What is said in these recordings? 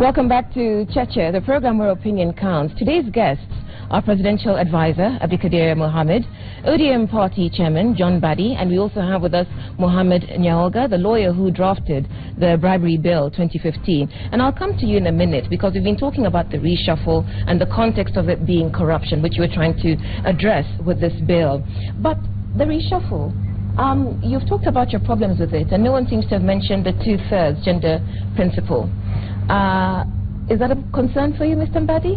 Welcome back to Cheche, the program where opinion counts. Today's guests are Presidential Advisor Abdikadir Mohammed, ODM Party Chairman John Badi, and we also have with us Mohammed Nyaolga, the lawyer who drafted the Bribery Bill 2015. And I'll come to you in a minute because we've been talking about the reshuffle and the context of it being corruption, which we're trying to address with this bill. But the reshuffle, you've talked about your problems with it, and no one seems to have mentioned the two-thirds gender principle. Is that a concern for you, Mr. Mbadi?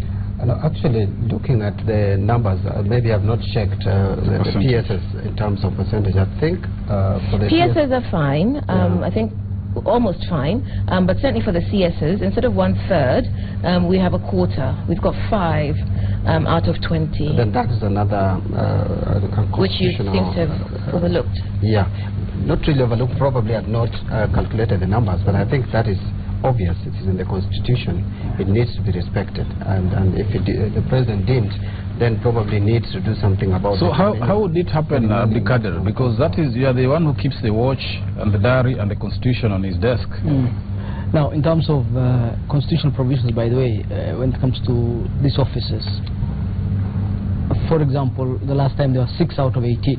Actually, looking at the numbers, maybe I've not checked the PSs in terms of percentage. I think for the PSs are fine. I think almost fine, but certainly for the CSs, instead of 1/3, we have a quarter. We've got 5 out of 20. Then that is another which you seem to have overlooked. Yeah, not really overlooked. Probably I've not calculated the numbers, but I think that is obvious. It is in the Constitution. It needs to be respected, and if the President didn't, then probably needs to do something about it. So how would it happen, Abdikadir? Because that is, you are the one who keeps the watch and the diary and the Constitution on his desk. Now, in terms of constitutional provisions, by the way, when it comes to these offices, for example, the last time there were 6 out of 18.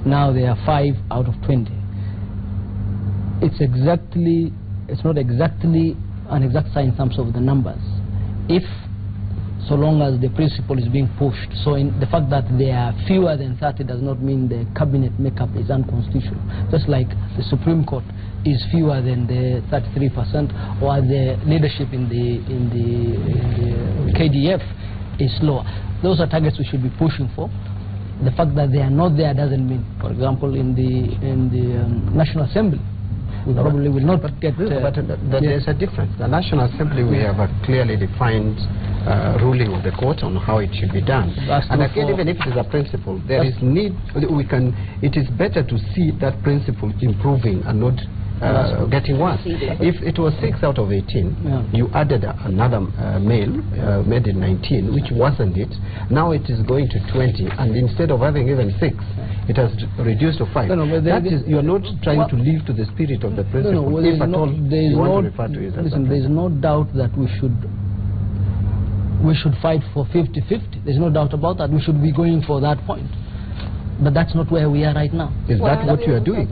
Now there are 5 out of 20. It's not exactly an exact science in terms of the numbers, so long as the principle is being pushed. So in the fact that there are fewer than 30 does not mean the cabinet makeup is unconstitutional. Just like the Supreme Court is fewer than the 33%, or the leadership in the KDF is lower. Those are targets we should be pushing for. The fact that they are not there doesn't mean, for example, in the National Assembly, we probably will not get... But there's a difference. The National Assembly, we have a clearly defined ruling of the court on how it should be done. And again, even if it is a principle, there is need, it is better to see that principle improving and not getting worse. If it was 6 out of 18, you added another male, made it 19, which wasn't it. Now it is going to 20, and instead of having even 6, it has reduced to 5. That is, you are not trying to live to the spirit of the principle. If at all you want to refer to it as listen, there is no doubt that we should fight for 50-50. There's no doubt about that. We should be going for that point. But that's not where we are right now. Is that what you are doing?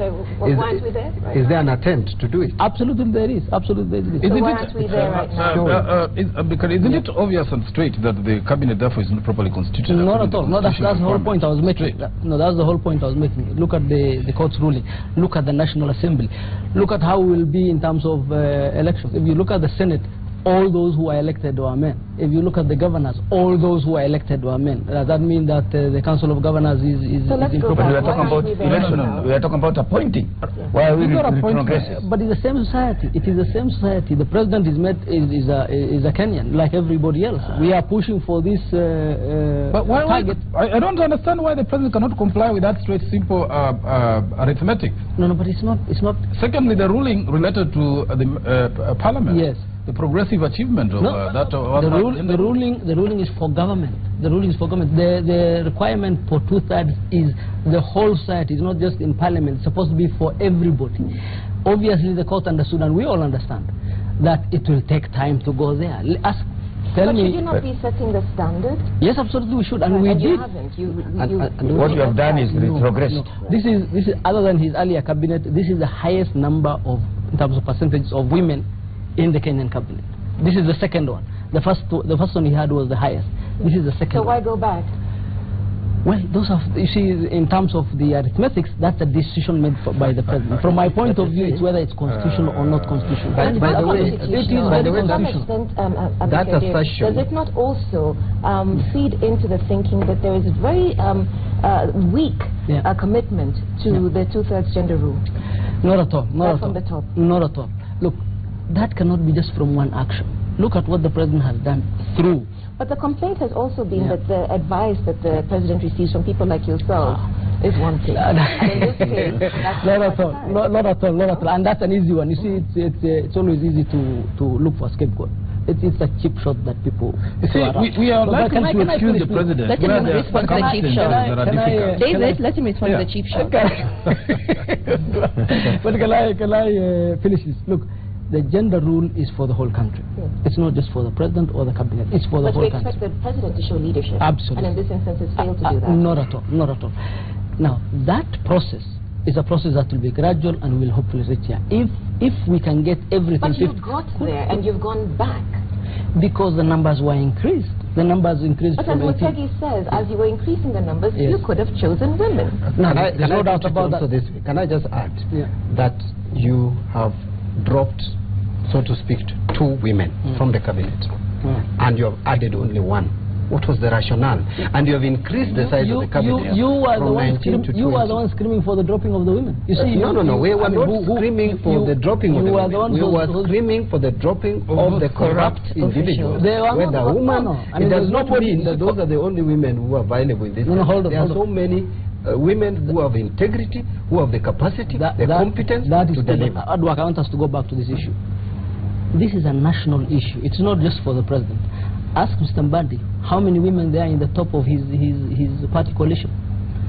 Is there an attempt to do it? Absolutely there is. Absolutely there is. So why aren't we there right now? Because isn't it obvious and straight that the cabinet therefore is not properly constituted? Not at all. No, that's the whole point I was making. No, that's the whole point I was making. Look at the court's ruling. Look at the National Assembly. Look at how we will be in terms of elections. If you look at the Senate, all those who are elected were men. If you look at the governors, all those who are elected were men. Does that mean that the Council of Governors is improper? But we are talking about election. We are talking about appointing. Why are we progressive? But it's the same society. It is the same society. The president is a Kenyan, like everybody else. We are pushing for this but target. I don't understand why the president cannot comply with that straight, simple arithmetic. No, but it's not. Secondly, the ruling related to the Parliament. Yes. The progressive achievement of that. The ruling is for government. The ruling is for government. The requirement for 2/3 is the whole society. It's not just in Parliament. It's supposed to be for everybody. Obviously, the court understood, and we all understand, that it will take time to go there. But should you not be setting the standard? Yes, absolutely we should, and we did. You haven't. What you have done is retrogressed. No. This is other than his earlier cabinet. This is the highest number in terms of percentage of women in the Kenyan cabinet. This is the second one. The first one he had was the highest. This is the second one. So why go back? Well, those are, you see, in terms of the arithmetics, that's a decision made by the president. From my point of view, it's whether it's constitutional or not constitutional. By the way, that assertion, does it not also feed into the thinking that there is a very weak commitment to the 2/3 gender rule? Not at all. Not from the top. Not at all. Look, that cannot be just from one action. Look at what the president has done through. But the complaint has also been that the advice that the president receives from people like yourself is one thing. And in this case, that's not at all. Not at all. And that's an easy one. You see, it's always easy to look for a scapegoat. It's a cheap shot that people... You see, we are likely to excuse the president. Let him respond to the cheap shot. David, let him respond to the cheap shot. But can I finish this? Look, the gender rule is for the whole country. It's not just for the president or the cabinet. It's for the whole country. But we expect the president to show leadership. Absolutely. And in this instance, it's failed to do that. Not at all. Not at all. Now, that process is a process that will be gradual and will hopefully reach here. If we can get everything... But you got there and you've gone back. Because the numbers were increased. The numbers increased but from as Mutegi says, as you were increasing the numbers, yes. you could have chosen women. Can I just add that you have dropped, so to speak, 2 women from the cabinet, and you have added only 1. What was the rationale? And you have increased the size of the cabinet from 19 to 20. You were the one screaming for the dropping of the women. You see, no. We were not screaming for the dropping of the women. We were screaming for the dropping of the corrupt individuals. Where the woman, it does not mean that those are the only women who are available in this. There are so many women who have integrity, who have the capacity, the competence to deliver. I want us to go back to this issue. This is a national issue. It's not just for the president. Ask Mr. Mbadi how many women there are in the top of his party coalition.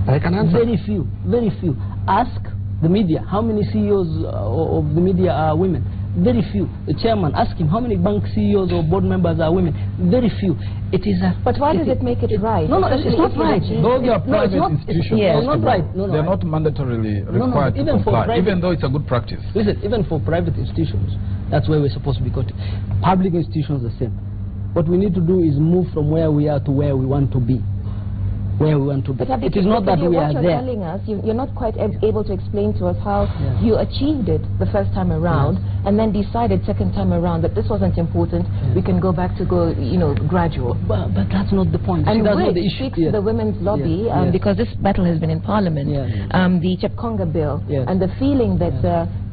I can answer. Very few, very few. Ask the media how many CEOs of the media are women. Very few. The chairman, ask him how many bank CEOs or board members are women. Very few. It is a... But why does it make it right? No, it's not right. Those are private institutions. It's not right. They're not mandatorily required to comply, even though it's a good practice. Listen, even for private institutions, that's where we're supposed to be cutting. Public institutions the same. What we need to do is move from where we are to where we want to be. Where we want to be. It is not that we are there. What you're telling us, you're not quite able to explain to us how you achieved it the first time around and then decided second time around that this wasn't important, we can go back to gradual. But that's not the point. And that's which not the issue. speaks to the women's lobby, because this battle has been in Parliament, the Chepkonga bill, and the feeling that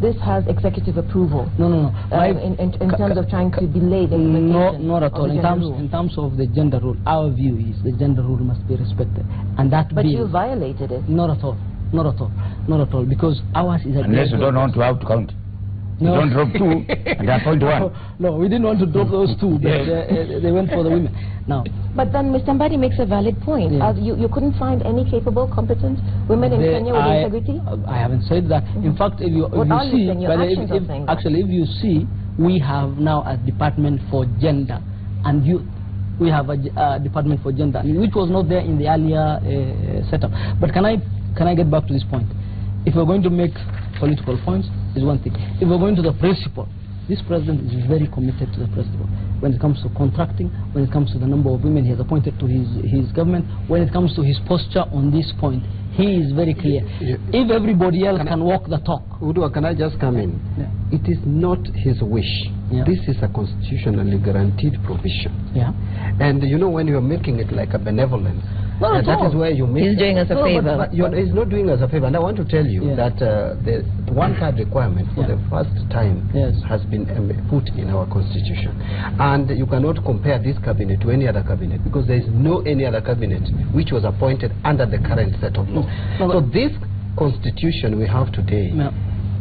this has executive approval. No. In terms of trying to delay the implementation. Not at all. In terms of the gender rule, our view is the gender rule must be respected. And that but bill, you violated it. Not at all. Not at all. Not at all. Because ours is a... Unless you don't want to out count. No. You don't drop 2 and appoint 1. No, we didn't want to drop those 2, but they went for the women. Now, but then Mr. Mbadi makes a valid point. You couldn't find any capable, competent women in Kenya with integrity? I haven't said that. In fact, if you see, we have now a department for gender and youth. We have a department for gender, which was not there in the earlier setup. But can I get back to this point? If we're going to make political points, is one thing. If we're going to the principle, this president is very committed to the principle. When it comes to contracting, when it comes to the number of women he has appointed to his government, when it comes to his posture on this point, he is very clear. If everybody else can walk the talk. Udua, can I just come in? It is not his wish. This is a constitutionally guaranteed provision. And when you are making it like a benevolence, that is where you make... He's doing us a favor. But he's not doing us a favor. And I want to tell you that the 1/3 requirement for the first time has been put in our constitution. And you cannot compare this cabinet to any other cabinet because there is no any other cabinet which was appointed under the current set of law. So this constitution we have today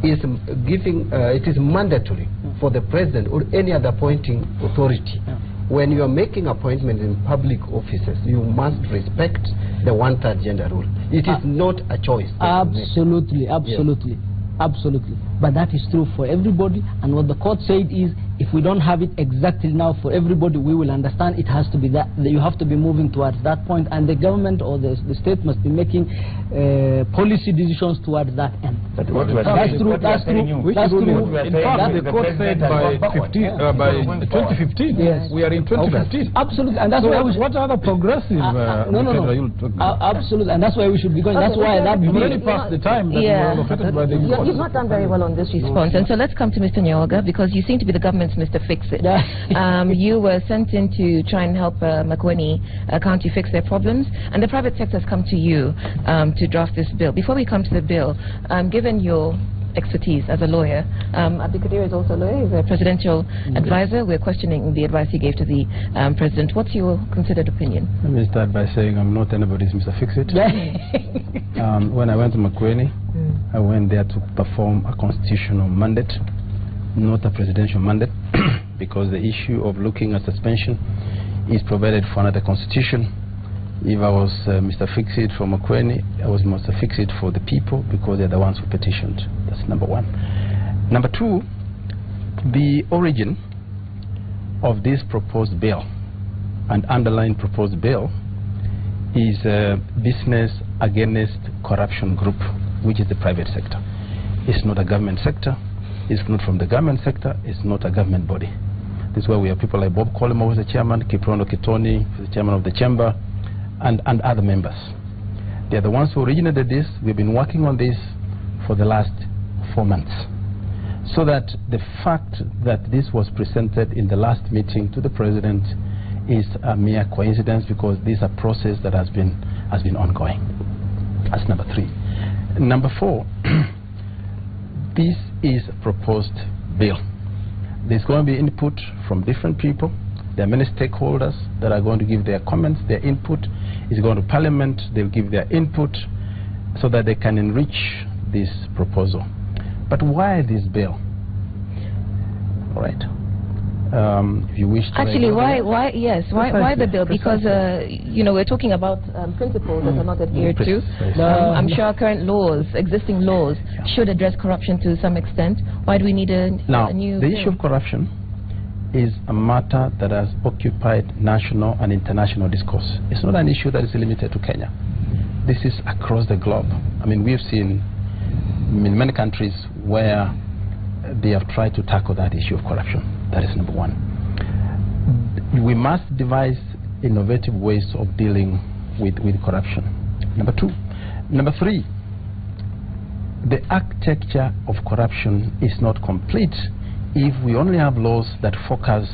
is giving, it is mandatory for the president or any other appointing authority. When you are making appointments in public offices, you must respect the 1/3 gender rule. It is not a choice. Absolutely. But that is true for everybody. And what the court said is, if we don't have it exactly now for everybody, we will understand it has to be that. You have to be moving towards that point, and the government or the state must be making policy decisions towards that end. But that's true. In fact, the court said by 2015. We are in 2015. Absolutely, and that's why. What other progressive? Absolutely, and that's why we should be going. That's why that we've already passed the time that we were allocated by the court. You've not done very well on this response, and so let's come to Mr. Nyaoga, because you seem to be the government's Mr. Fix-It. You were sent in to try and help Makueni County fix their problems, and the private sector has come to you to draft this bill. Before we come to the bill, given your expertise as a lawyer, Abdikadir is also a lawyer, he's a presidential advisor. We're questioning the advice he gave to the president. What's your considered opinion? Let me start by saying I'm not anybody's Mr. Fix-It. When I went to Makueni, I went there to perform a constitutional mandate, not a presidential mandate, because the issue of looking at suspension is provided for under the constitution. If I was Mr. Fix-It for Makueni, I was Mr. Fix-It for the people, because they're the ones who petitioned. That's number one. Number two, The origin of this proposed bill and underlying proposed bill is a Business Against Corruption group, which is the private sector. It's not a government sector. It's not from the government sector. It's not a government body. This is where we have people like Bob Colimo, who is the chairman, Kiprono Kitoni, who is the chairman of the chamber, and other members. They are the ones who originated this. We've been working on this for the last 4 months. So that the fact that this was presented in the last meeting to the president is a mere coincidence, because this is a process that has been ongoing. That's number 3. Number 4, this is a proposed bill. There's going to be input from different people. There are many stakeholders that are going to give their comments, their input. It's going to Parliament. They'll give their input so that they can enrich this proposal. But why this bill? All right. If you wish to actually, why the bill? Because you know, we're talking about principles that are not adhered to. I'm sure our current laws, existing laws, should address corruption to some extent. Why do we need a new the bill? issue of corruption is a matter that has occupied national and international discourse. It's not an issue that is limited to Kenya. This is across the globe. I mean, we've seen in many countries where they have tried to tackle that issue of corruption. That is number 1. We must devise innovative ways of dealing with corruption. Number 2. Number 3, the architecture of corruption is not complete if we only have laws that focus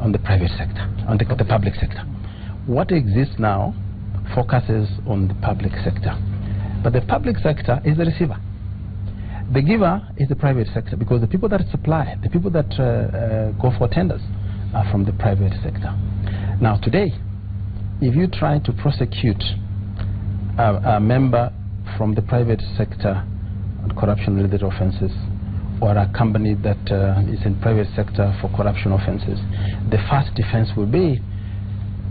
on the private sector, on the public sector. What exists now focuses on the public sector. But the public sector is the receiver. The giver is the private sector, because the people that supply, the people that go for tenders are from the private sector. Now today, if you try to prosecute a member from the private sector on corruption-related offenses, or a company that is in private sector for corruption offenses, the first defense will be,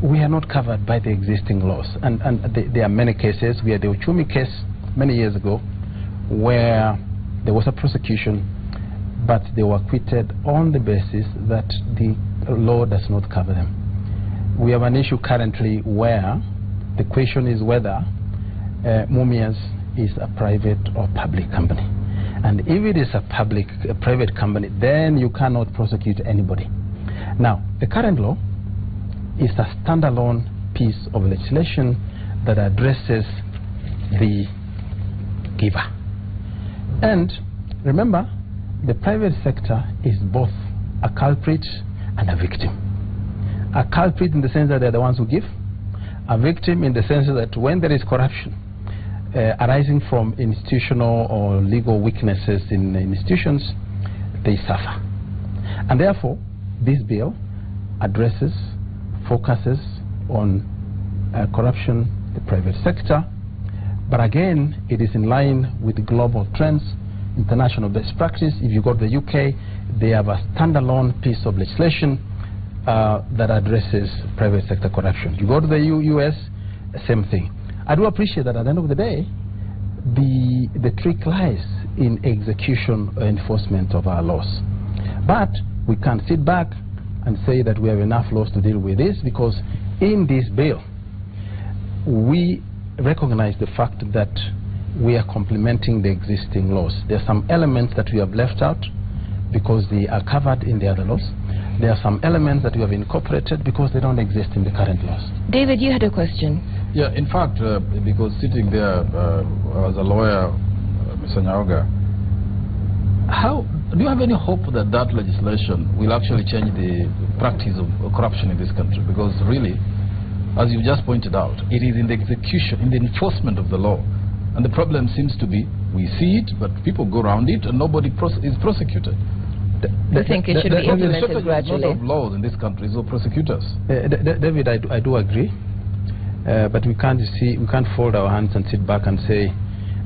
we are not covered by the existing laws. And there are many cases. We had the Uchumi case many years ago, where there was a prosecution, but they were acquitted on the basis that the law does not cover them. We have an issue currently where the question is whether Mumias is a private or public company. And if it is a private company, then you cannot prosecute anybody. Now, the current law is a standalone piece of legislation that addresses the giver. And remember, the private sector is both a culprit and a victim. A culprit in the sense that they're the ones who give, a victim in the sense that when there is corruption arising from institutional or legal weaknesses in institutions, they suffer. And therefore, this bill addresses, focuses on corruption in the private sector. But again, it is in line with global trends, international best practice. If you go to the UK, they have a standalone piece of legislation that addresses private sector corruption. You go to the US, same thing. I do appreciate that at the end of the day, the trick lies in execution or enforcement of our laws. But we can't sit back and say that we have enough laws to deal with this, because in this bill, we recognize the fact that we are complementing the existing laws. There are some elements that we have left out because they are covered in the other laws. There are some elements that we have incorporated because they don't exist in the current laws. David, you had a question. Yeah, in fact, because sitting there as a lawyer, Mr. Nyaoga, do you have any hope that that legislation will actually change the practice of corruption in this country? Because really, as you just pointed out, it is in the execution, in the enforcement of the law. And the problem seems to be, we see it, but people go around it and nobody is prosecuted. I think it should be implemented gradually. There's a lot of laws in this country, so prosecutors. David, I do agree. But we can't fold our hands and sit back and say,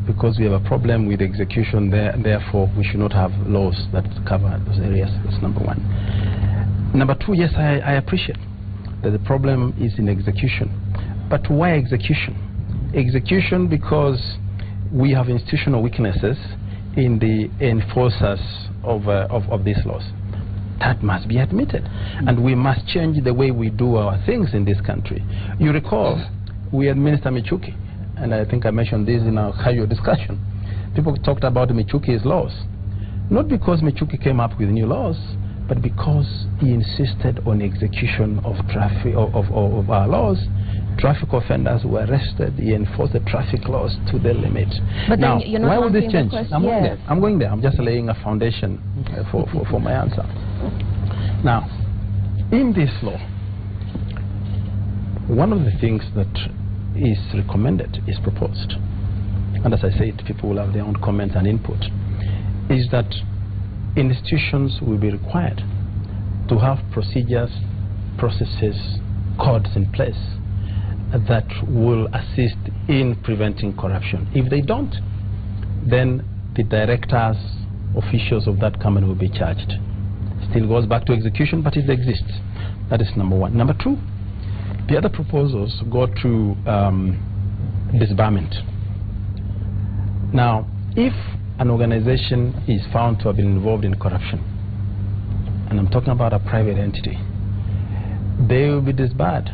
because we have a problem with execution therefore we should not have laws that cover those areas. That's number 1. Number 2, yes, I appreciate that the problem is in execution. But why execution? Execution because we have institutional weaknesses in the enforcers of these laws. That must be admitted. And we must change the way we do our things in this country. You recall, we had Minister Michuki, and I think I mentioned this in our casual discussion. People talked about Michuki's laws. Not because Michuki came up with new laws, but because he insisted on execution of traffic of our laws. Traffic offenders were arrested. He enforced the traffic laws to the limit. But now, then you're not why would this change? Yes. I'm going there. I'm just laying a foundation for my answer. Now, in this law, one of the things that is recommended, is proposed, and as I said, people will have their own comments and input, is that institutions will be required to have procedures, processes, codes in place that will assist in preventing corruption. If they don't, then the directors, officials of that company will be charged. Still goes back to execution, but it exists. That is number one. Number two, the other proposals go to disbarment. Now, if an organization is found to have been involved in corruption, and I'm talking about a private entity, they will be disbarred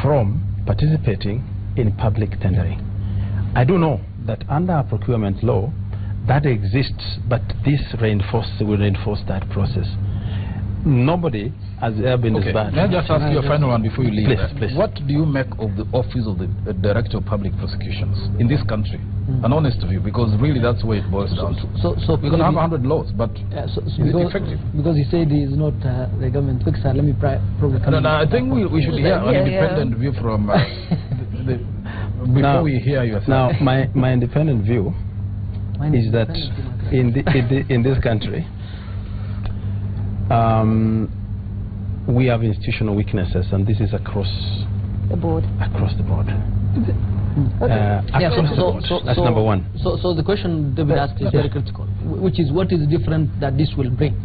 from participating in public tendering. I do know that under our procurement law, that exists, but this will reinforce that process. Nobody has ever been disbarred. May I just ask you a final one before you leave? Please. What do you make of the office of the Director of Public Prosecutions in this country? An honest view, because really that's where it boils down to. So we can have 100 laws, but is it effective? Because he said he is not the government fixer. Let me probably come No, I think we should hear an independent view from before we hear yourself. Now, my independent view is that in this country, we have institutional weaknesses, and this is across the board. That's number one. So the question David asked is very critical, which is what is different that this will bring.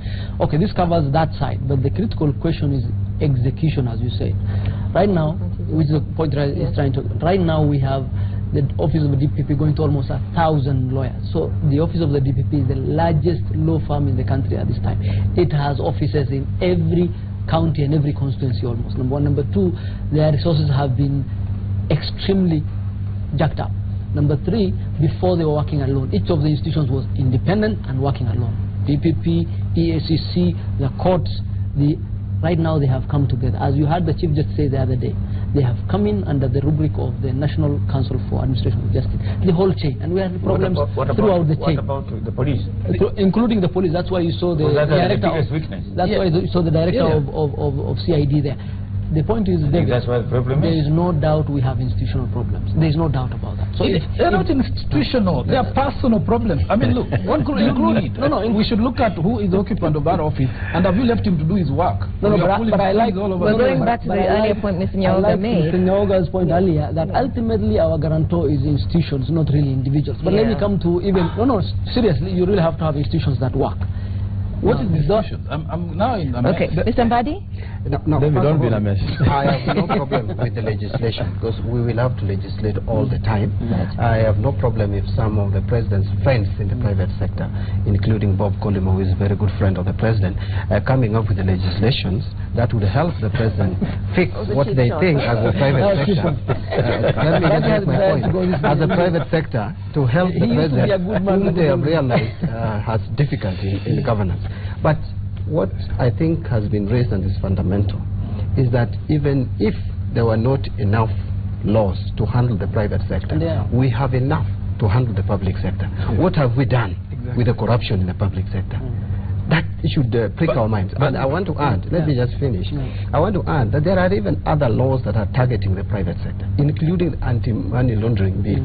Okay, this covers that side, but the critical question is execution, as you say. Right now, which is the point is trying to. Right now, we have the office of the DPP going to almost 1,000 lawyers. So the office of the DPP is the largest law firm in the country at this time. It has offices in every county and every constituency almost. Number one. Number two, their resources have been extremely jacked up. Number three, before they were working alone, each of the institutions was independent and working alone. DPP, EACC, the courts, right now they have come together. As you heard the Chief Justice say the other day, they have come in under the rubric of the National Council for Administration of Justice, the whole chain, and we have problems throughout the chain. What about the police? Including the police. That's why you saw the director of weakness. That's why you saw the director of CID there. The point is, that's why the problem there is no doubt we have institutional problems. There is no doubt about that. So they're not institutional, they are personal problems. I mean, look, one could include we should look at who is the occupant of that office, and have we left him to do his work? But I like all over going back to the earlier point Mr. Nyaoga made. Mr. Nyaoga's point earlier, that ultimately our guarantor is institutions, not really individuals. But let me come to even, seriously, you really have to have institutions that work. What is institutions? I'm now in a mess. Okay, Mr. Mbadi? No, don't be in a mess. I have no problem with the legislation, because we will have to legislate all the time. I have no problem if some of the president's friends in the private sector, including Bob Collymore, who is a very good friend of the president, coming up with the legislations that would help the president fix what they think as the private sector. Let me just make my point. As a private sector, to help the president, whom they have realized has difficulty in governance. But what I think has been raised and is fundamental is that even if there were not enough laws to handle the private sector, we have enough to handle the public sector. What have we done with the corruption in the public sector? That should prick our minds. But I want to add, let me just finish. I want to add that there are even other laws that are targeting the private sector, including the anti-money laundering bill.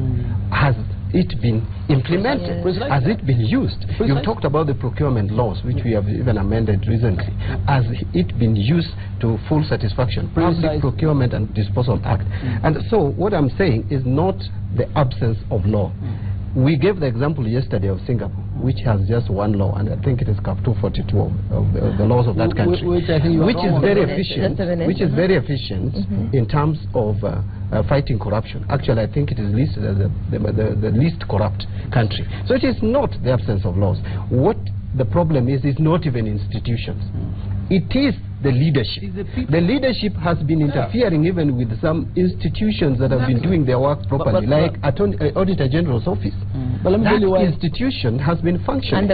Has it been implemented? Has it been used? You've talked about the procurement laws, which we have even amended recently. Has it been used to full satisfaction? Public Procurement and Disposal Act. And so what I'm saying is not the absence of law. We gave the example yesterday of Singapore, which has just one law, and I think it is Cap 242 of the laws of that country, which is very efficient, in terms of fighting corruption. Actually, I think it is listed as the least corrupt country. So it is not the absence of laws. What the problem is not even institutions. It is the leadership. The leadership has been interfering even with some institutions that have been doing their work properly, like Auditor General's office. But let me tell you why. Institution has been functioning,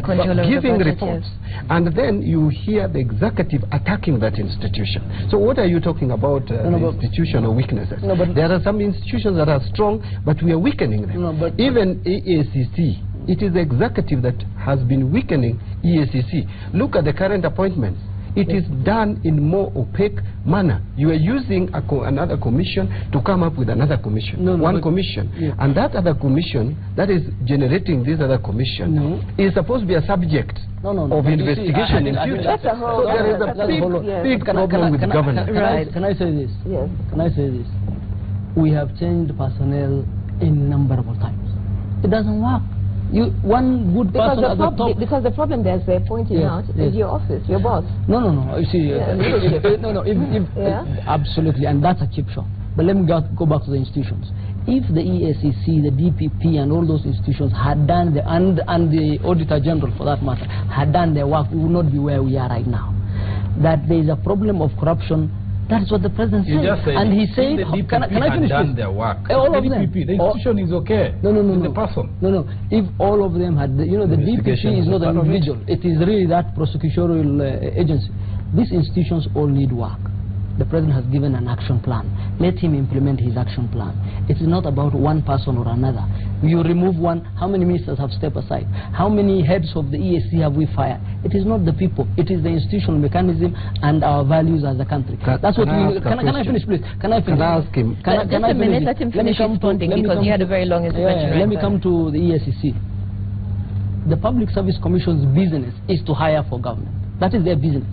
giving reports, and then you hear the executive attacking that institution. So what are you talking about, institutional weaknesses? There are some institutions that are strong, but we are weakening them. Even EACC, it is the executive that has been weakening EACC. Look at the current appointments. It is done in more opaque manner. You are using another commission to come up with another commission, one commission. And that other commission that is generating this other commission is supposed to be a subject of investigation in future. So there is a big problem with governance. Can I say this? Yes. Can I say this? We have changed personnel innumerable times. It doesn't work. One good person at the top. Because the problem there's they're pointing out is your office, your boss. No. You see, absolutely, and that's a cheap shot. But let me go back to the institutions. If the EACC, the DPP, and all those institutions had done and the Auditor General, for that matter, had done their work, we would not be where we are right now. That there is a problem of corruption. That's what the president said. And he said, can I finish done their work. All of them. The institution is okay. No. The person. No. If all of them had, the DPP is not an individual. It is really that prosecutorial agency. These institutions all need work. The president has given an action plan. Let him implement his action plan. It is not about one person or another. You remove one, how many ministers have stepped aside? How many heads of the EAC have we fired? It is not the people. It is the institutional mechanism and our values as a country. That's what we need. Can I finish, please? Can I finish? Can I ask him? Just a minute, let him finish responding, because he had a very long intervention. Let me come to the EACC. The Public Service Commission's business is to hire for government. That is their business.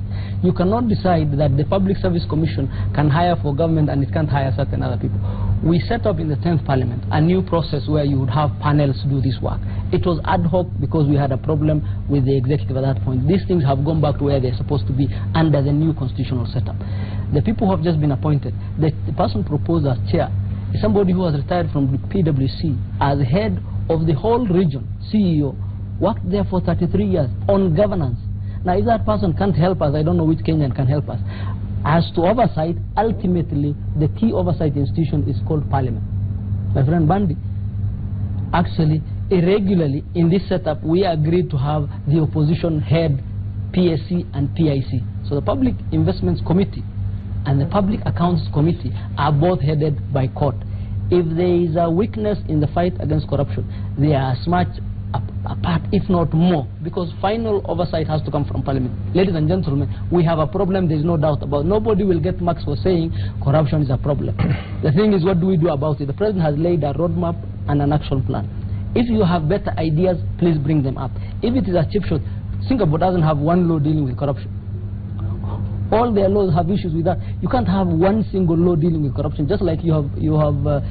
You cannot decide that the Public Service Commission can hire for government and it can't hire certain other people. We set up in the 10th Parliament a new process where you would have panels do this work. It was ad hoc because we had a problem with the executive at that point. These things have gone back to where they're supposed to be under the new constitutional setup. The people who have just been appointed, the person proposed as chair is somebody who has retired from the PwC as head of the whole region, CEO, worked there for 33 years on governance. Now, if that person can't help us, I don't know which Kenyan can help us. As to oversight, ultimately, the key oversight institution is called Parliament. My friend Bandi, actually, irregularly, in this setup, we agreed to have the opposition head PSC and PIC. So the Public Investments Committee and the Public Accounts Committee are both headed by court. If there is a weakness in the fight against corruption, they are as much apart, if not more, because final oversight has to come from Parliament. Ladies and gentlemen, we have a problem, there is no doubt about it. Nobody will get marks for saying corruption is a problem. The thing is, what do we do about it? The president has laid a roadmap and an action plan. If you have better ideas, please bring them up. If it is a cheap shot, Singapore doesn't have one law dealing with corruption. All their laws have issues with that. You can't have one single law dealing with corruption, just like you have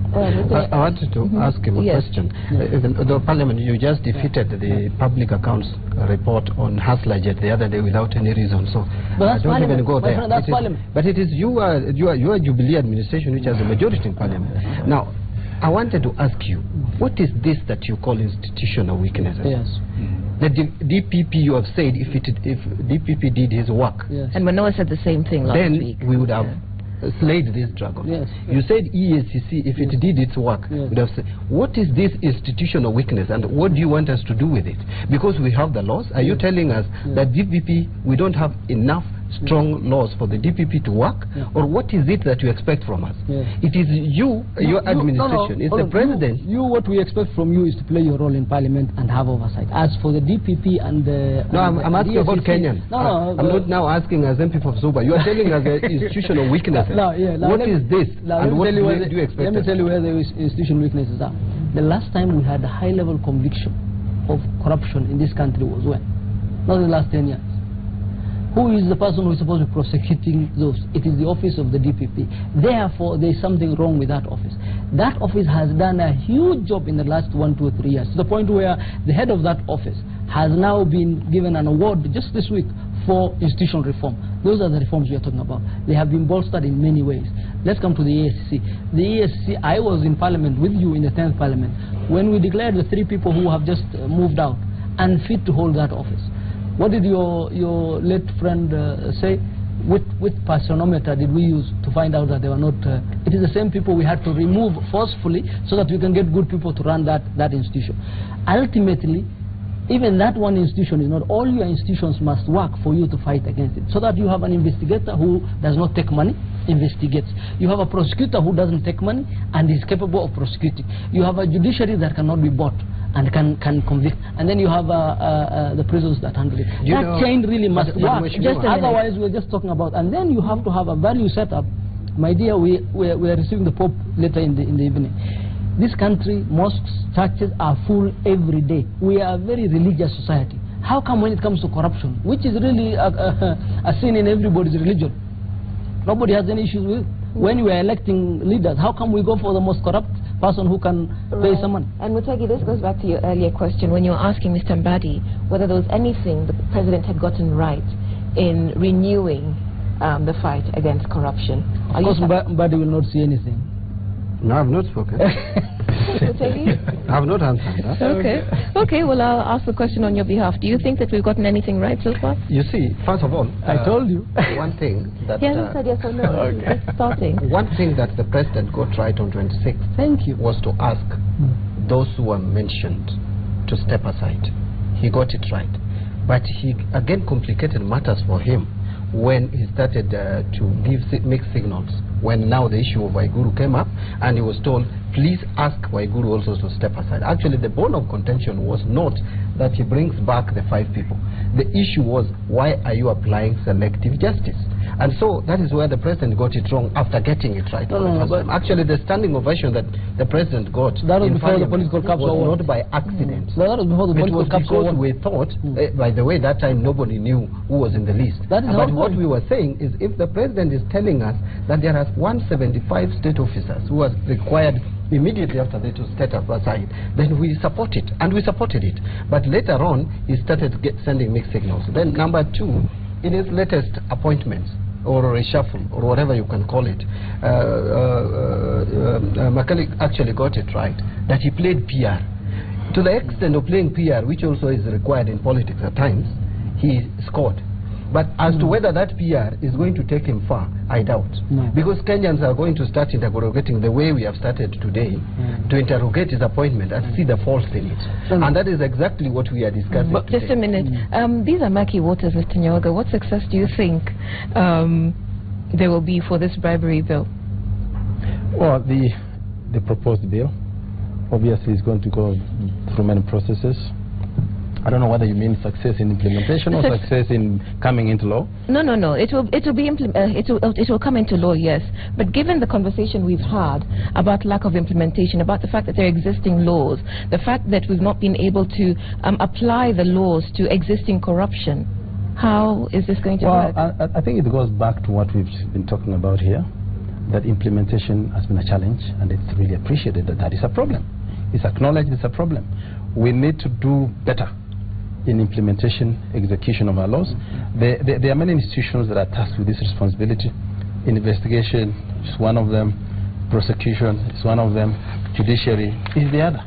I wanted to ask him a question. The Parliament, you just defeated the Public Accounts report on Haslajet the other day without any reason. So I don't even go there. But it is you are Jubilee administration which has a majority in Parliament. Now, I wanted to ask you, what is this that you call institutional weaknesses? Yes. The DPP, you have said, if DPP did his work, and Manoa said the same thing last week. Then we would have slayed this dragon. You said EACC, if it did its work, would have said, what is this institutional weakness and what do you want us to do with it? Because we have the laws. Are you telling us that DPP, we don't have enough strong laws for the DPP to work? Or what is it that you expect from us? It is your administration, it's the president. What we expect from you is to play your role in Parliament and have oversight. As for the DPP and the... No, I'm asking about Kenyan. I'm not now asking as MP for Zuba. You are telling us the institutional weaknesses. What is this? And what do you expect? Let me tell you where the institutional weaknesses are. The last time we had a high-level conviction of corruption in this country was when? Not in the last 10 years. Who is the person who is supposed to be prosecuting those? It is the office of the DPP. Therefore, there is something wrong with that office. That office has done a huge job in the last 1, 2, 3 years, to the point where the head of that office has now been given an award just this week for institutional reform. Those are the reforms we are talking about. They have been bolstered in many ways. Let's come to the EACC. The EACC, I was in Parliament with you in the 10th Parliament when we declared the 3 people who have just moved out. unfit to hold that office. What did your late friend say? Which personometer did we use to find out that they were not? It is the same people we had to remove forcefully so that we can get good people to run that institution. Ultimately, even that one institution is not. All your institutions must work for you to fight against it, so that you have an investigator who does not take money, investigates. You have a prosecutor who doesn't take money and is capable of prosecuting. You have a judiciary that cannot be bought and can convict. And then you have the prisons that handle it. That chain really must work. Otherwise, we're just talking about. And then you have to have a value setup. My dear, we are receiving the Pope later in the evening. This country, mosques, churches are full every day. We are a very religious society. How come when it comes to corruption, which is really a sin in everybody's religion, nobody has any issues with? When we are electing leaders, how come we go for the most corrupt person who can pay some money? And Mutegi, this goes back to your earlier question when you were asking Mr. Mbadi whether there was anything the president had gotten right in renewing the fight against corruption. Of course, Mbadi will not see anything. No, I have not spoken. I have not answered that. Okay. Okay, well, I'll ask the question on your behalf. Do you think that we've gotten anything right so far? You see, first of all, I told you. One thing that... He hasn't said yes or no. Okay. It's starting. One thing that the president got right on 26th Thank you. was to ask those who were mentioned to step aside. He got it right. But he again complicated matters for him when he started to give mixed signals, when now the issue of Waiguru came up and he was told, please ask Waiguru also to step aside. Actually, the bone of contention was not that he brings back the 5 people. The issue was, why are you applying selective justice? And so that is where the president got it wrong after getting it right. But actually, the standing ovation that the president got that was before the political caps was not by accident. That was before the political caps because we thought, by the way, that time nobody knew who was in the list. But what we were saying is, if the president is telling us that there are 175 state officers who are required immediately after that to step aside, then we support it, and we supported it. But later on, he started sending mixed signals. Then number 2, in his latest appointments, or a reshuffle, or whatever you can call it, Macaulay actually got it right, that he played PR. To the extent of playing PR, which also is required in politics at times, he scored. But as to whether that PR is going to take him far, I doubt. Because Kenyans are going to start interrogating the way we have started today, to interrogate his appointment and see the faults in it. And that is exactly what we are discussing today. Just a minute. These are murky waters, Mr. Nyawoga. What success do you think there will be for this bribery bill? Well, the proposed bill obviously is going to go through many processes. I don't know whether you mean success in implementation or success in coming into law. No. It will come into law, yes. But given the conversation we've had about lack of implementation, about the fact that there are existing laws, the fact that we've not been able to apply the laws to existing corruption, how is this going to work? Well, I think it goes back to what we've been talking about here, that implementation has been a challenge, and it's really appreciated that that is a problem. It's acknowledged it's a problem. We need to do better in implementation, execution of our laws. There are many institutions that are tasked with this responsibility. Investigation is one of them, prosecution is one of them, judiciary is the other.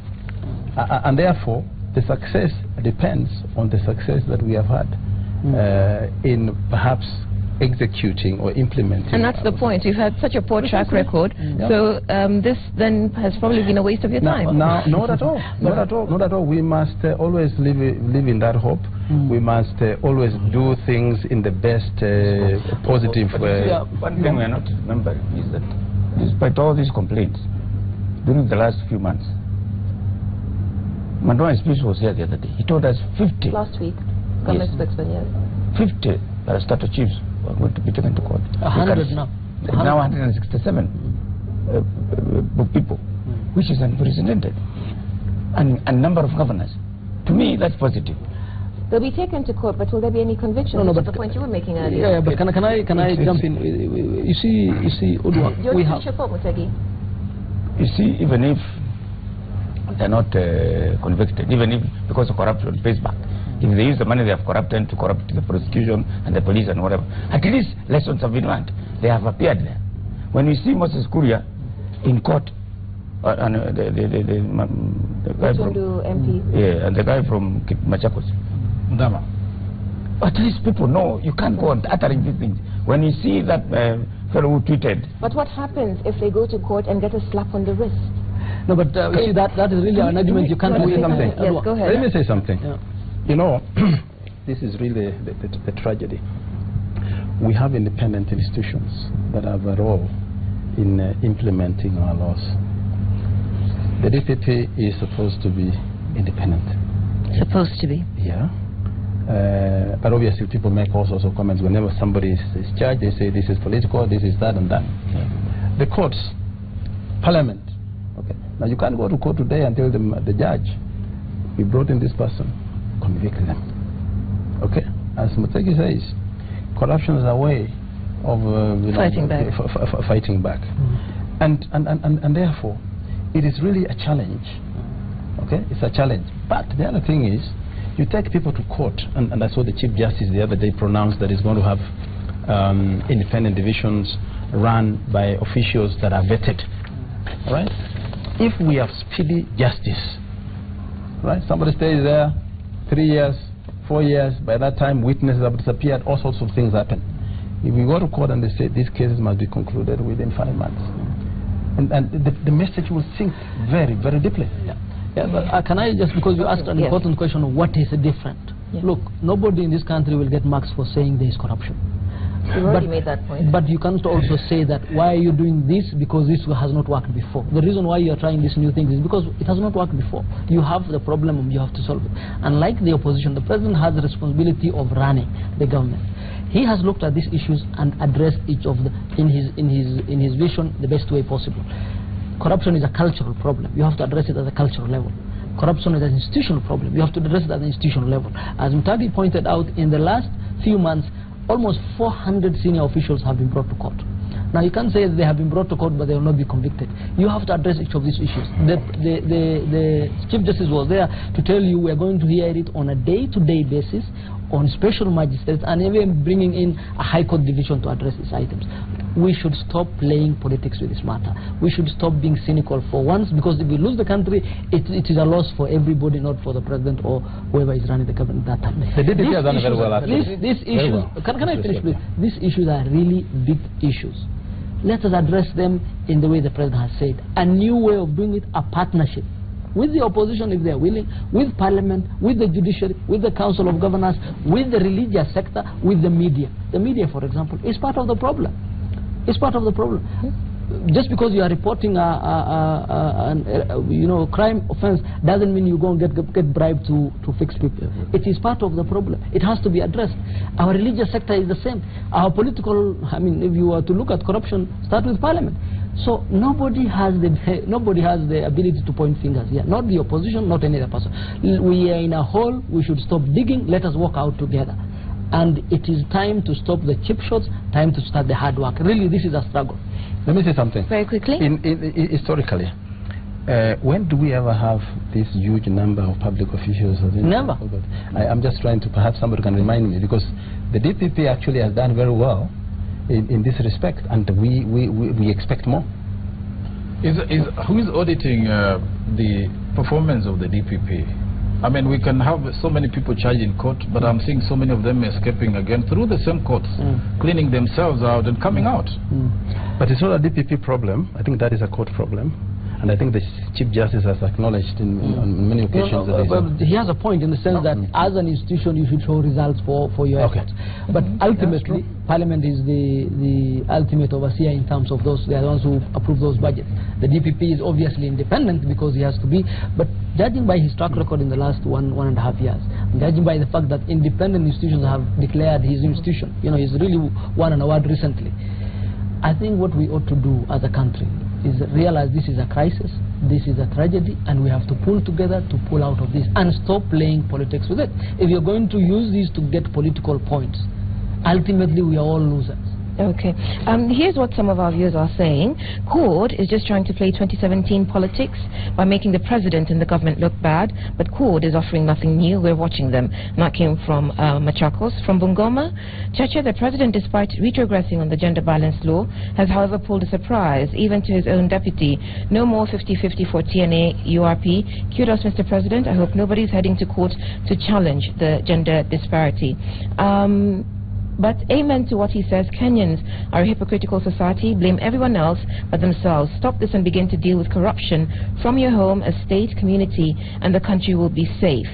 And therefore, the success depends on the success that we have had in perhaps executing or implementing. And that's the point. You've had such a poor track record, so this then has probably been a waste of your time. No, not at all. Not at all. Not at all. We must always live in that hope. We must always do things in the best positive way. One thing we are not remembering is that despite all these complaints, during the last few months, Mandon's speech was here the other day. He told us 50. Last week, government spokesman, yes. 50 status chiefs are going to be taken to court. 100 now. Now 167 people, which is unprecedented. And a number of governors. To me, that's positive. They'll be taken to court, but will there be any convictions? No, but the point you were making earlier. Yeah, but can I jump in? You see, Udwa, we have. You see, even if they're not convicted, even if because of corruption pays back, if they use the money they have corrupted to corrupt the prosecution and the police and whatever, at least lessons have been learned. They have appeared there. When we see Moses Kuria in court And the guy from MP. Yeah, and the guy from Machakos. Ndama. At least people know you can't go on uttering these things. When you see that fellow who tweeted. But what happens if they go to court and get a slap on the wrist? No, but you see, that is really an argument you can't say something. Yes, go ahead. Let me say something. Yeah. You know, this is really the tragedy. We have independent institutions that have a role in implementing our laws. The DPP is supposed to be independent. Supposed to be. Yeah. But obviously people make all sorts of comments whenever somebody is charged. They say this is political, this is that and that. Yeah. The courts, parliament. Okay. Now you can't go to court today and tell the judge, we brought in this person, convict them. Okay. As Muteki says, corruption is a way of fighting back. Fighting back. And therefore, it is really a challenge. Okay, it's a challenge. But the other thing is, you take people to court, and I saw the Chief Justice the other day pronounced that he's going to have independent divisions run by officials that are vetted. All right? If we have speedy justice, right? Somebody stays there 3 years, 4 years, by that time witnesses have disappeared, all sorts of things happen. If we go to court and they say these cases must be concluded within 5 months, and the message will sink very, very deeply. Yeah. Yeah, but can I just, because you asked an important question of what is different. Yeah. Look, nobody in this country will get marks for saying there is corruption. You already made that point. But you can't also say that why are you doing this because this has not worked before. The reason why you are trying this new thing is because it has not worked before. You have the problem and you have to solve it. Unlike the opposition, the president has the responsibility of running the government. He has looked at these issues and addressed each of them in his vision the best way possible. Corruption is a cultural problem. You have to address it at a cultural level. Corruption is an institutional problem. You have to address it at an institutional level. As Mutagi pointed out, in the last few months, almost 400 senior officials have been brought to court. Now you can't say they have been brought to court but they will not be convicted. You have to address each of these issues. The Chief Justice was there to tell you we are going to hear it on a day-to-day basis on special magistrates and even bringing in a High Court division to address these items. We should stop playing politics with this matter. We should stop being cynical for once, because if we lose the country, it is a loss for everybody, not for the president or whoever is running the government at that time. The DPP has done very well, actually. These issues, can I finish please? These issues are really big issues. Let us address them in the way the president has said. A new way of doing it, a partnership. With the opposition if they are willing, with parliament, with the judiciary, with the council of governors, with the religious sector, with the media. The media, for example, is part of the problem. It's part of the problem. Just because you are reporting a crime offense doesn't mean you go and get bribed to fix people. It is part of the problem. It has to be addressed. Our religious sector is the same. Our political, if you were to look at corruption, start with parliament. So nobody has the ability to point fingers here. Not the opposition, not any other person. We are in a hole. We should stop digging. Let us work out together. And it is time to stop the cheap shots, time to start the hard work. Really, this is a struggle. Let me say something. Very quickly. Historically, when do we ever have this huge number of public officials? Never. I'm just trying to, perhaps somebody can remind me, because the DPP actually has done very well in this respect, and we expect more. Who is auditing the performance of the DPP? We can have so many people charged in court, but I'm seeing so many of them escaping again through the same courts, cleaning themselves out and coming out. But it's not a DPP problem. I think that is a court problem. And I think the Chief Justice has acknowledged on many occasions but he has a point in the sense that as an institution you should show results for your efforts. But ultimately, Parliament is the ultimate overseer in terms of those. They are the ones who approve those budgets. The DPP is obviously independent because he has to be, but judging by his track record in the last one and a half years, judging by the fact that independent institutions have declared his institution, he's really won an award recently. I think what we ought to do as a country is realize this is a crisis, this is a tragedy, and we have to pull together to pull out of this and stop playing politics with it. If you're going to use this to get political points, ultimately we are all losers. Okay. Here's what some of our viewers are saying. CORD is just trying to play 2017 politics by making the president and the government look bad, but CORD is offering nothing new. We're watching them. And that came from Machakos. From Bungoma, Cheche, the president, despite retrogressing on the gender balance law, has however pulled a surprise, even to his own deputy. No more 50-50 for TNA URP. Kudos, Mr. President. I hope nobody's heading to court to challenge the gender disparity. But amen to what he says. Kenyans are a hypocritical society. Blame everyone else but themselves. Stop this and begin to deal with corruption from your home, a state, community, and the country will be safe.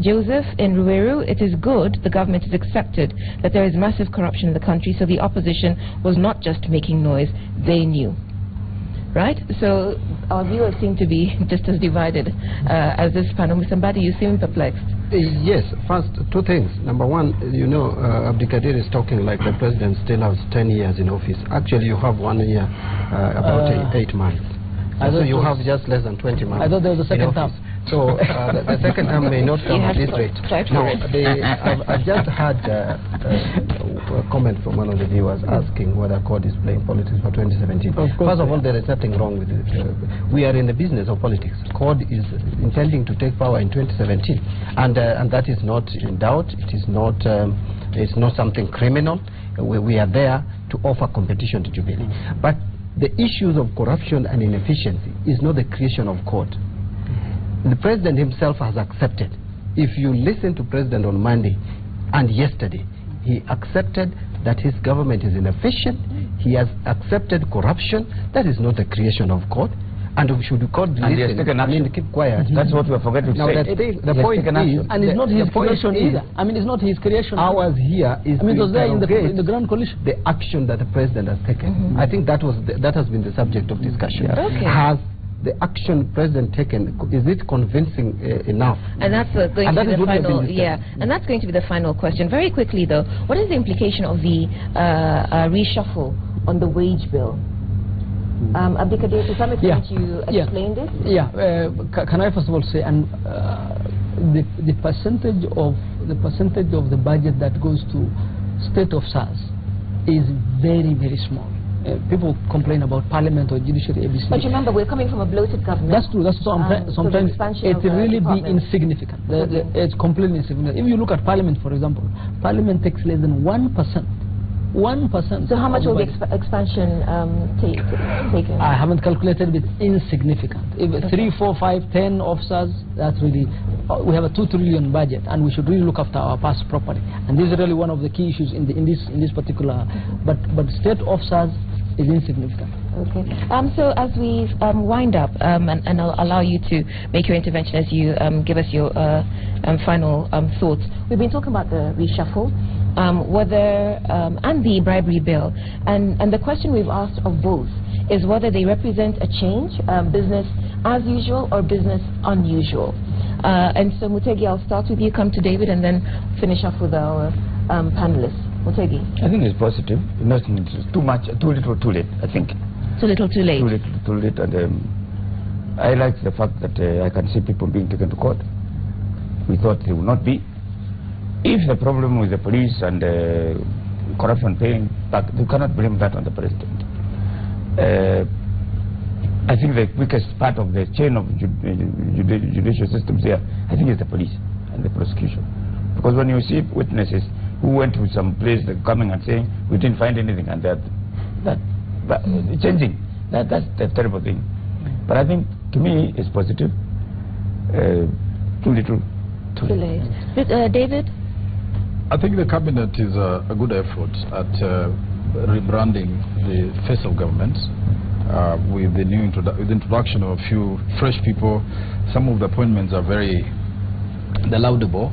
Joseph in Ruweru, it is good the government has accepted that there is massive corruption in the country, so the opposition was not just making noise, they knew. Right? So our viewers seem to be just as divided as this panel. Mr. Mbadi, you seem perplexed. Yes, first, two things. Number one, you know, Abdikadir is talking like the president still has 10 years in office. Actually, you have 1 year, about 8 months. So you have just less than 20 months. I thought there was a second term. So the second term may not come at this rate. No, I've just had a comment from one of the viewers asking whether CORD is playing politics for 2017. First of all, there is nothing wrong with it. We are in the business of politics. CORD is intending to take power in 2017, and that is not in doubt. It is not. It's not something criminal. We are there to offer competition to Jubilee. But the issues of corruption and inefficiency is not the creation of CORD. The president himself has accepted. If you listen to president on Monday and yesterday, he accepted that his government is inefficient. He has accepted corruption. That is not the creation of CORD. And we should CORD listen. I mean, keep quiet. That's what we're forgetting to say. The point is, and it's not his creation either. I mean, it's not his creation. Ours here is, I mean, it was there in the Grand Coalition. The action that the president has taken. I think that has been the subject of discussion. Okay. Has the action president taken, is it convincing enough? And that's going to be the final, and that's going to be the final question. Very quickly though, what is the implication of the reshuffle on the wage bill? Abdikadir, to some extent you explained it? Yeah, can I first of all say, and the percentage of the budget that goes to state of SARS is very, very small. People complain about parliament or judiciary ABC. But remember, we're coming from a bloated government. That's true. That's sometimes it really be insignificant. It's completely insignificant. If you look at parliament, for example, parliament takes less than 1%. 1%. So how much will the expansion take? I haven't calculated, but it's insignificant. If 3, 4, 5, 10 officers, that's really, we have a 2 trillion budget, and we should really look after our past property. And this is really one of the key issues in this particular. But state officers is insignificant. Okay. So as we wind up, and I'll allow you to make your intervention as you give us your final thoughts. We've been talking about the reshuffle, and the bribery bill, and the question we've asked of both is whether they represent a change, business as usual or business unusual. And so Mutegi, I'll start with you, come to David, and then finish off with our panelists. Mutegi. I think it's positive. Not too much, too little, too late. I think. Too little, too late. Too little, too late, and I like the fact that I can see people being taken to court. We thought they would not be. If the problem with the police and corruption paying back, you cannot blame that on the president. I think the weakest part of the chain of judicial systems here, I think, is the police and the prosecution. Because when you see witnesses who went to some place, they're coming and saying, we didn't find anything, and that changing, that's the terrible thing. But I think, to me, it's positive. Too little, too late. David? I think the cabinet is a good effort at rebranding the face of government with the new introduction of a few fresh people. Some of the appointments are very laudable.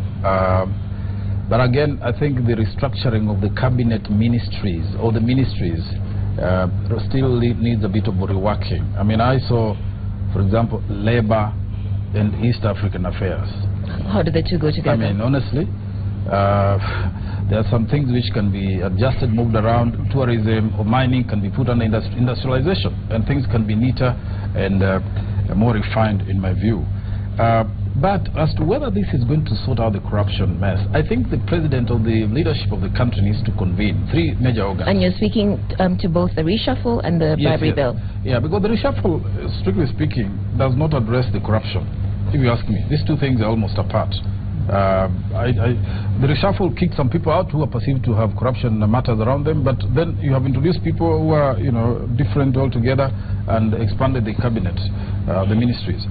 But again, I think the restructuring of the cabinet ministries or the ministries still needs a bit of reworking. I mean, I saw, for example, Labor and East African Affairs. How do the two go together? I mean, honestly, there are some things which can be adjusted, moved around. Tourism or mining can be put under industrialization, and things can be neater and more refined, in my view. But as to whether this is going to sort out the corruption mess, I think the president or the leadership of the country needs to convene 3 major organs. And you're speaking to both the reshuffle and the bribery bill? Yeah, because the reshuffle, strictly speaking, does not address the corruption, if you ask me. These 2 things are almost apart. The reshuffle kicked some people out who are perceived to have corruption matters around them, but then you have introduced people who are, different altogether and expanded the cabinet, the ministries.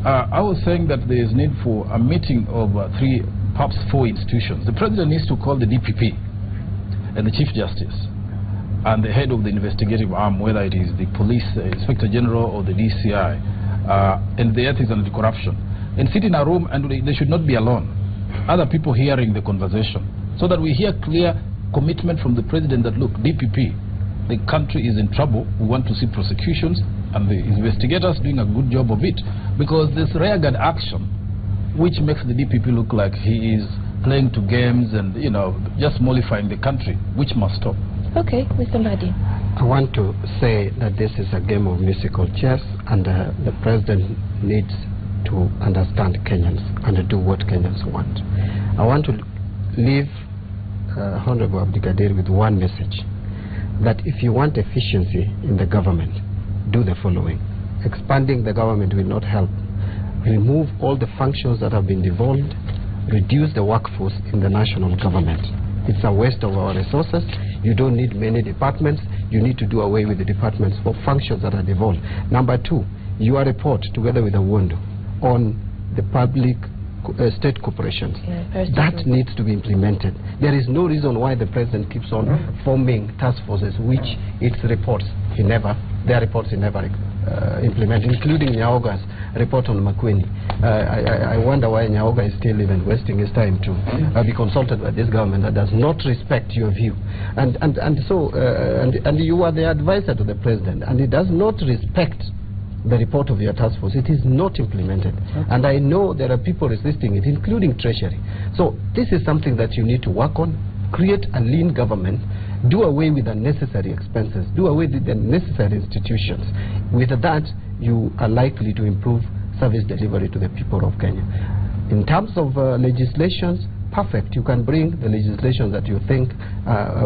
I was saying that there is need for a meeting of 3, perhaps 4 institutions. The president needs to call the DPP and the Chief Justice and the head of the investigative arm, whether it is the police, Inspector General or the DCI, and the ethics and the corruption, and sit in a room, and they should not be alone. Other people hearing the conversation, so that we hear clear commitment from the president that, look, DPP, the country is in trouble, we want to see prosecutions, and the investigators doing a good job of it, because this rearguard action, which makes the DPP look like he is playing to games and, just mollifying the country, which must stop. Okay, Mr. Mbadi. I want to say that this is a game of musical chairs, and the president needs to understand Kenyans and do what Kenyans want. I want to leave Honorable Abdikadir with one message, that if you want efficiency in the government, do the following. Expanding the government will not help. Remove all the functions that have been devolved, reduce the workforce in the national government. It's a waste of our resources. You don't need many departments. You need to do away with the departments for functions that are devolved. Number 2, your report together with Awondo on the public state corporations. That needs to be implemented. There is no reason why the president keeps on forming task forces which its reports their reports he never implement, including Nyaoga's report on Makueni. I wonder why Nyaoga is still even wasting his time to be consulted by this government that does not respect your view. And you are the advisor to the president, and he does not respect the report of your task force. It is not implemented. Okay. And I know there are people resisting it, including Treasury. So this is something that you need to work on. Create a lean government. Do away with unnecessary expenses. Do away with the necessary institutions. With that, you are likely to improve service delivery to the people of Kenya. In terms of legislations, perfect. You can bring the legislation that you think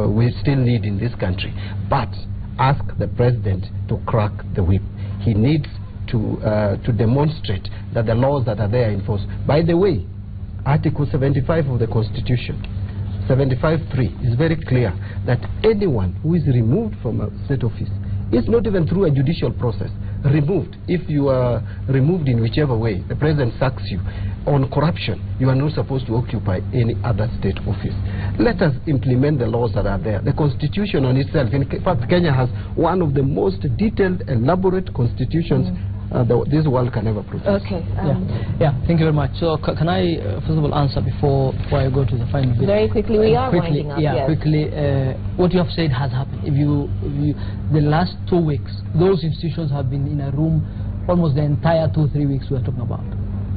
we still need in this country. But ask the president to crack the whip. He needs to demonstrate that the laws that are there are enforced. By the way, Article 75 of the Constitution, 75(3), is very clear that anyone who is removed from a state office is not even through a judicial process. Removed. If you are removed in whichever way, the president sacks you. On corruption, you are not supposed to occupy any other state office. Let us implement the laws that are there. The Constitution on itself, in fact, Kenya has one of the most detailed, elaborate constitutions this world can ever produce. Okay. Thank you very much. So can I first of all answer before I go to the final bit? Very quickly, we are winding up. Yeah, quickly. What you have said has happened. The last 2 weeks, those institutions have been in a room almost the entire 2-3 weeks we are talking about,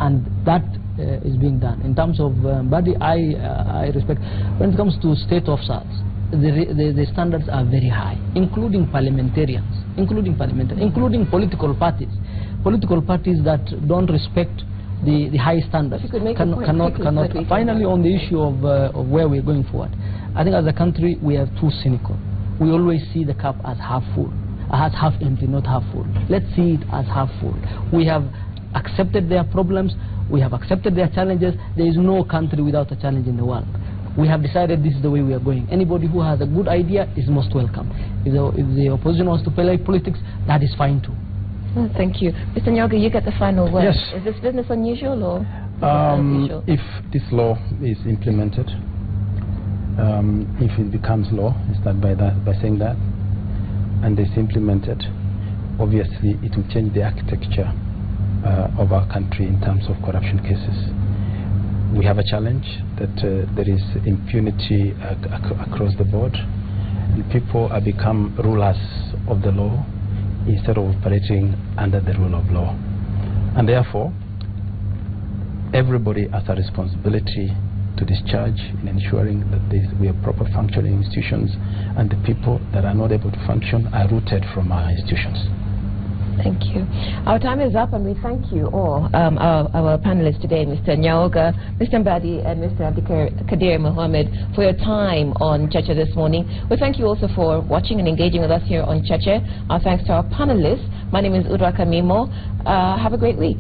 and that is being done. In terms of body, I respect. When it comes to state officers, the standards are very high, including parliamentarians, including political parties that don't respect the high standards cannot. Finally, on the issue of where we're going forward, I think as a country we are too cynical. We always see the cup as half full, as half empty, not half full. Let's see it as half full. We have accepted their problems. We have accepted their challenges. There is no country without a challenge in the world. We have decided this is the way we are going. Anybody who has a good idea is most welcome. If the opposition wants to play politics, that is fine too. Oh, thank you. Mr. Nyaoga, you get the final word. Yes. Is this business unusual or unusual? If this law is implemented, if it becomes law, I start by saying that, and it's implemented, obviously it will change the architecture of our country in terms of corruption cases. We have a challenge that there is impunity across the board, and people have become rulers of the law instead of operating under the rule of law. And therefore, everybody has a responsibility to discharge in ensuring that we have proper functioning institutions, and the people that are not able to function are rooted from our institutions. Thank you. Our time is up, and we thank you all, our panelists today, Mr. Nyaoga, Mr. Mbadi, and Mr. Abdikadir Mohammed, for your time on Cheche this morning. We thank you also for watching and engaging with us here on Cheche. Our thanks to our panelists. My name is Udra Kamimo. Have a great week.